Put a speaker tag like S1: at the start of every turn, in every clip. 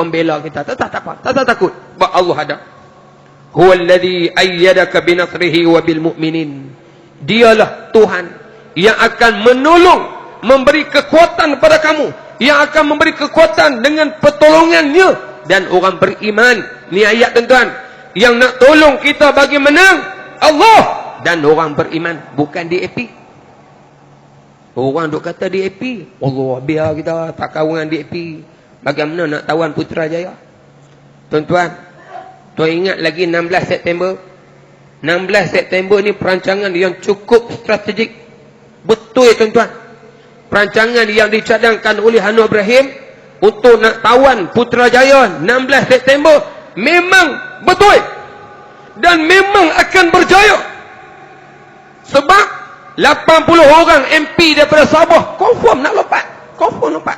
S1: pembela kita. Tak apa. Tak takut. Sebab Allah ada. Huwallazi ayyadaka binasrihi wa bil mu'minin. Dialah Tuhan yang akan menolong, memberi kekuatan kepada kamu, yang akan memberi kekuatan dengan pertolongannya dan orang beriman. Ni ayat tuan-tuan. Yang nak tolong kita bagi menang Allah dan orang beriman, bukan DAP. Orang duk kata DAP, Allah biar kita tak kawan dengan DAP. Bagaimana nak tawan Putrajaya? Tuan-tuan, tuan ingat lagi 16 September? 16 September ni perancangan yang cukup strategik. Betul tuan-tuan. Perancangan yang dicadangkan oleh Anwar Ibrahim untuk nak tawan Putrajaya 16 September memang betul. Dan memang akan berjaya. Sebab 80 orang MP daripada Sabah confirm nak lompat. Confirm lompat.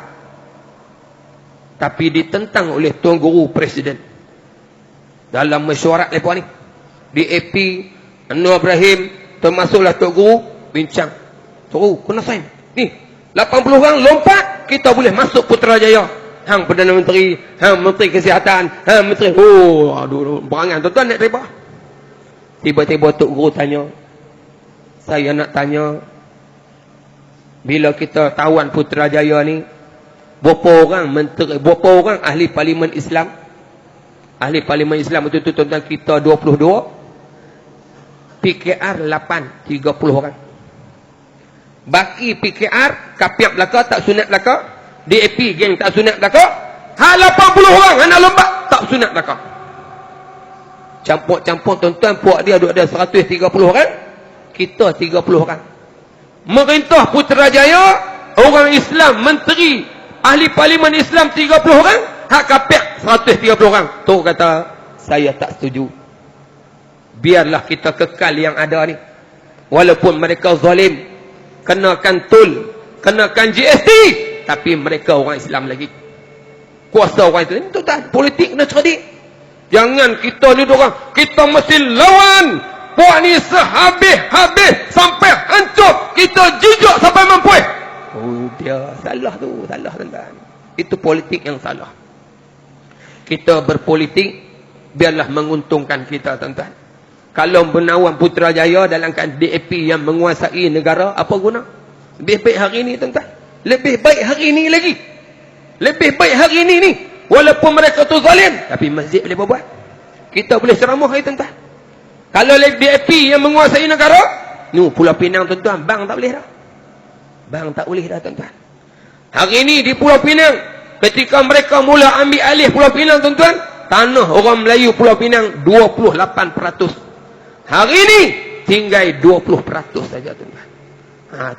S1: Tapi ditentang oleh Tuan Guru Presiden. Dalam mesyuarat mereka ni. DAP, Anwar Ibrahim, termasuklah Tuan Guru, bincang. Tuan Guru, kena sign. Ni, 80 orang lompat, kita boleh masuk Putrajaya. Hang Perdana Menteri, hang Menteri Kesihatan, hang Menteri, aduh, berangan. Tuan-tuan nak terima. Tiba-tiba Tok Guru tanya, saya nak tanya, bila kita tawan Putrajaya ni, berapa orang menteri, berapa orang ahli parlimen Islam? Ahli parlimen Islam itu tuan-tuan kita 22, PKR 8, 30 orang. Baki PKR, kapiak belaka, tak sunat belaka. DAP geng tak sunat belaka. 80 orang anak lompat, tak sunat belaka. Campur-campur tuan-tuan, puak dia ada 130 orang. Kita 30 orang. Merintah Putrajaya, orang Islam, menteri, ahli parlimen Islam 30 orang, hak kapek 130 orang. Tu kata, saya tak setuju. Biarlah kita kekal yang ada ni. Walaupun mereka zalim, kenakan tol, kenakan GST, tapi mereka orang Islam lagi. Kuasa orang Islam. Itu tak, politik kena cerdik. Jangan kita ni orang, kita mesti lawan. Puak ni sehabis-habis sampai hancur. Kita jijak sampai mampu. Oh dia, salah tu, salah tuan-tuan. Itu politik yang salah. Kita berpolitik, biarlah menguntungkan kita tuan-tuan. Kalau menawan Putrajaya dalam keadaan DAP yang menguasai negara, apa guna? Lebih baik hari ini tuan-tuan. Lebih baik hari ini lagi. Lebih baik hari ini ni. Walaupun mereka tu zalim, tapi masjid boleh buat. Kita boleh ceramah hari tuan-tuan. Kalau DAP yang menguasai negara, ni Pulau Pinang tuan-tuan, bang tak boleh dah. Bang tak boleh dah tuan-tuan. Hari ini di Pulau Pinang, ketika mereka mula ambil alih Pulau Pinang tuan-tuan, tanah orang Melayu Pulau Pinang 28%. Hari ini tinggal 20% saja tuan-tuan.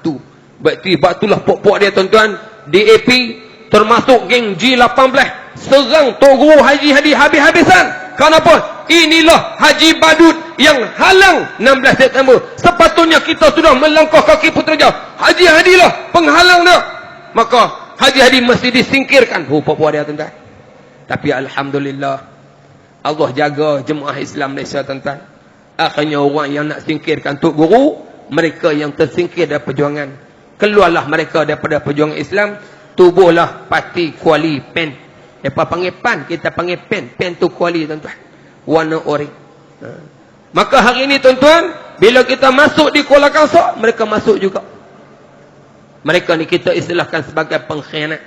S1: Tu. Berarti itulah pok-pok dia tuan-tuan. DAP termasuk geng G18 serang Tok Guru Haji Hadi habis-habisan. Kenapa? Inilah Haji Badut yang halang 16 September. Sepatutnya kita sudah melangkah kaki Putrajaya. Haji Hadi lah penghalang dia. Maka Haji Hadi mesti disingkirkan. Pok-pok dia tuan-tuan. Tapi alhamdulillah, Allah jaga jemaah Islam Malaysia tuan-tuan. Akhirnya orang yang nak singkirkan Tok Guru, mereka yang tersingkir dari perjuangan. Keluarlah mereka daripada perjuangan Islam. Tubuhlah parti Kuali PEN. Mereka panggil PAN, kita panggil PEN. PEN tu Kuali tuan-tuan. Warna oranye. Maka hari ini tuan-tuan, bila kita masuk di Kuala Kangsar, mereka masuk juga. Mereka ni kita istilahkan sebagai pengkhianat.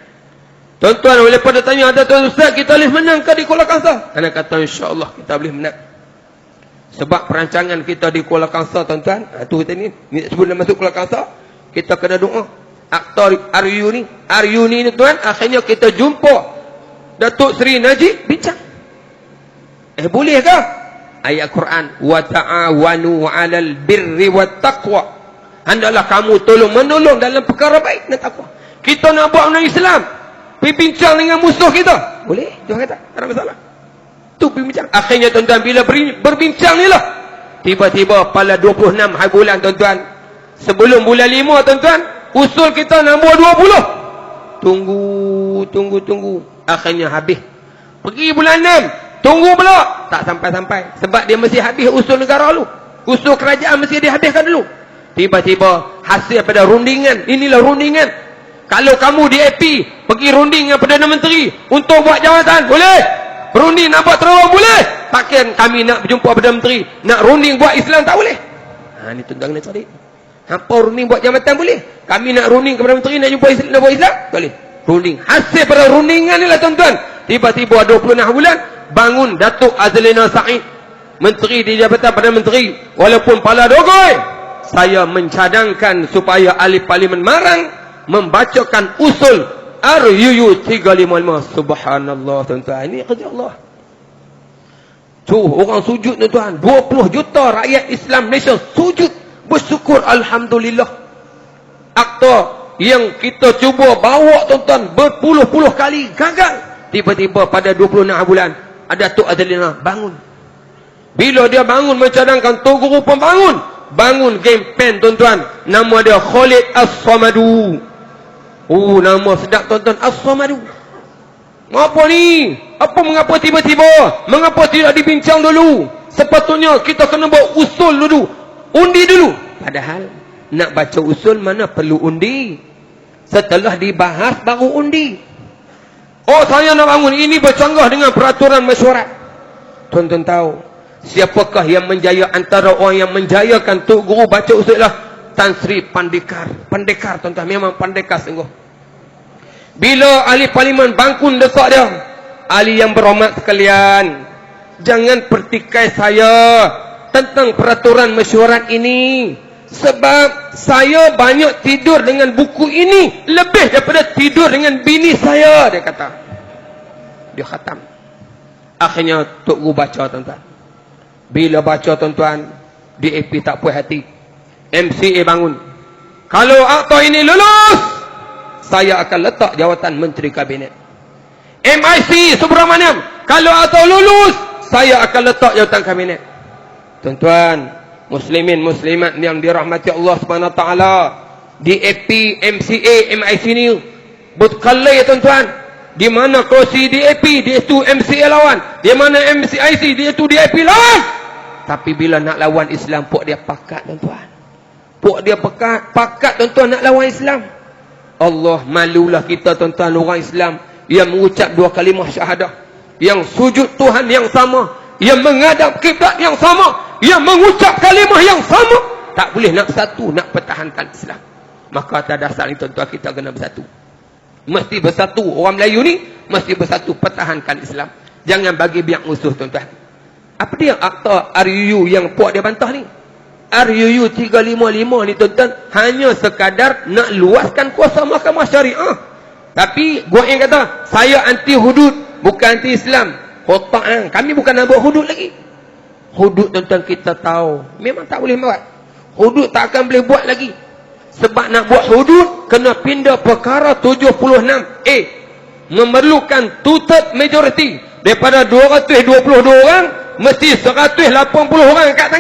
S1: Tuan-tuan boleh pada tanya, ada tuan ustaz, kita boleh menang ke di Kuala Kangsar? Anak kata insya-Allah kita boleh menang. Sebab perancangan kita di Kuala Kangsar tuan-tuan, tu kita ni sebelum masuk Kuala Kangsar, kita kena doa. Aktor RU ni tuan, akhirnya kita jumpa Datuk Seri Najib bincang. Bolehkah? Ayat Quran, wa ta'awanu 'alal birri wat taqwa. Hendaklah kamu tolong menolong dalam perkara baik dan takwa. Kita nak buat undang Islam, pergi bincang dengan musuh kita. Boleh? Tuan kata, tak ada masalah. Tu pergi bincang. Akhirnya tuan-tuan bila berbincang ni lah, tiba-tiba pada 26 hari bulan tuan-tuan, sebelum bulan 5 tuan-tuan, usul kita nombor 20. Tunggu. Akhirnya habis. Pergi bulan 6. Tunggu pula. Tak sampai-sampai. Sebab dia mesti habis usul negara dulu. Usul kerajaan mesti dihabiskan dulu. Tiba-tiba hasil pada rundingan. Inilah rundingan. Kalau kamu di AP pergi runding dengan Perdana Menteri untuk buat jawatan, boleh. Runding nak buat terawang, boleh. Takkan kami nak berjumpa Perdana Menteri, nak runding buat Islam, tak boleh. Ni tuan-tuan kena cerdik. Hampa runding buat jabatan boleh. Kami nak runding kepada Menteri nak jumpa Islam, nak buat Islam, boleh. Runding. Hasil pada rundingan ni lah tuan-tuan. Tiba-tiba 26 bulan bangun Datuk Azlina Said, Menteri di Jabatan Perdana Menteri. Walaupun pala dogoi, saya mencadangkan supaya ahli parlimen Marang membacakan usul RUU 355. Subhanallah tuan-tuan, ini kerja Allah. Orang sujud tuan-tuan, 20 juta rakyat Islam Malaysia sujud bersyukur, alhamdulillah. Akta yang kita cuba bawa tuan-tuan berpuluh-puluh kali gagal. Tiba-tiba pada 26 bulan ada Datuk Azlina bangun. Bila dia bangun mencadangkan, Tok Guru pun bangun. Bangun kempen tuan-tuan, nama dia Khalid As-Samadu. Nama sedap tuan-tuan, As-Samadu. Apa ni? Mengapa tiba-tiba? Mengapa tidak dibincang dulu? Sepatutnya kita kena buat usul dulu, undi dulu. Padahal nak baca usul mana perlu undi. Setelah dibahas baru undi. Saya nak bangun, ini bercanggah dengan peraturan mesyuarat. Tuan-tuan tahu siapakah yang menjaya? Antara orang yang menjayakan Tok Guru baca usul lah Tan Sri Pandekar. Pandekar tuan-tuan, memang pandekar sungguh. Bila ahli parlimen bangkun desak dia, ahli yang berhormat sekalian, jangan pertikai saya tentang peraturan mesyuarat ini. Sebab saya banyak tidur dengan buku ini lebih daripada tidur dengan bini saya, dia kata. Dia khatam. Akhirnya Tok Guru baca tuan-tuan. Bila baca tuan-tuan, DAP tak puas hati. MCA bangun. Kalau akta ini lulus, saya akan letak jawatan Menteri Kabinet. MIC Subramaniam, kalau akta lulus, saya akan letak jawatan Kabinet. Tuan-tuan, muslimin muslimat yang dirahmati Allah Subhanahu Wa Taala, DAP, MCA, MIC ni berkala tuan-tuan. Di mana kerusi DAP, dia tu MCA lawan. Di mana MCIC, dia tu DAP lawan. Tapi bila nak lawan Islam, pok dia pakat tuan-tuan. Pok dia pakat tuan-tuan nak lawan Islam. Allah, malulah kita tuan-tuan orang Islam yang mengucap 2 kalimah syahadah, yang sujud Tuhan yang sama, yang menghadap kiblat yang sama, yang mengucap kalimah yang sama. Tak boleh nak bersatu, nak pertahankan Islam. Maka atas dasar ini tuan-tuan kita kena bersatu. Mesti bersatu. Orang Melayu ni mesti bersatu, pertahankan Islam. Jangan bagi biak musuh tuan-tuan. Apa dia akta RUU yang puak dia bantah ni? RUU 355 ni tuan-tuan hanya sekadar nak luaskan kuasa mahkamah syariah. Tapi gua yang kata saya anti hudud, bukan anti Islam. Kotak kami bukan nak buat hudud lagi. Hudud tuan-tuan kita tahu memang tak boleh buat. Hudud tak akan boleh buat lagi. Sebab nak buat hudud kena pindah perkara 76A. Memerlukan two-third majority. Daripada 222 orang mesti 180 orang kat